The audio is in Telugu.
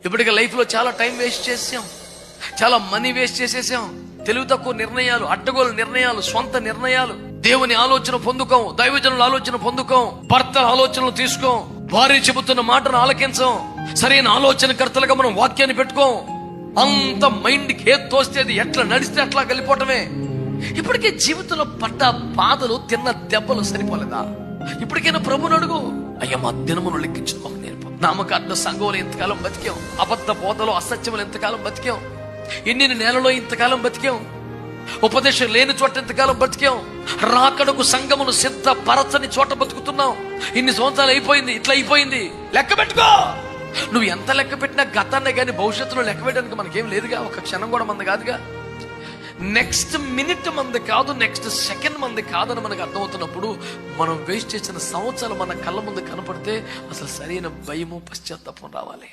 ఇప్పటికే లైఫ్లో చాలా టైం వేస్ట్ చేసాం, చాలా మనీ వేస్ట్ చేసేసాం. తెలివి తక్కువ నిర్ణయాలు, అడ్డగోలు నిర్ణయాలు, స్వంత నిర్ణయాలు. దేవుని ఆలోచన పొందుకోం, దైవజనుల ఆలోచన పొందుకోం, భర్త ఆలోచనలు తీసుకోం, భార్య చెబుతున్న మాటను ఆలకించం, సరైన ఆలోచనకర్తలుగా మనం వాక్యాన్ని పెట్టుకోం. అంత మైండ్కి ఏది తోస్తే అది, ఎట్లా నడిస్తే అట్లా వెళ్ళిపోవటమే. ఇప్పటికే జీవితంలో పడ్డ బాధలు, తిన్న దెబ్బలు సరిపోలేదా? ఇప్పటికైనా ప్రభుని అడుగు, అయ్యా మా దినమును లెక్కించు మాకు నేర్పు. నామకార్థ సంఘంలో ఇంతకాలం బతికాం, అబద్ధ బోధలో అసత్యములు ఎంతకాలం బతికాం, ఎన్ని నెలలో ఇంతకాలం బతికాం, ఉపదేశం లేని చోట ఇంతకాలం బతికాం, రాకడకు సంఘమును సిద్ధపరచని చోట బతుకుతున్నాం. ఇన్ని సంవత్సరాలు అయిపోయింది, ఇట్లా అయిపోయింది. లెక్క పెట్టుకో. నువ్వు ఎంత లెక్క పెట్టినా గతాన్ని కానీ భవిష్యత్తులో లెక్క పెట్టడానికి మనకేం లేదుగా. ఒక క్షణం కూడా మంది కాదుగా. నెక్స్ట్ మినిట్ మంది కాదు, నెక్స్ట్ సెకండ్ మంది కాదని మనకు అర్థమవుతున్నప్పుడు మనం వేస్ట్ చేసిన సంవత్సరాలు మన కళ్ళ ముందు కనపడితే అసలు సరైన భయము, పశ్చాత్తాపం రావాలి.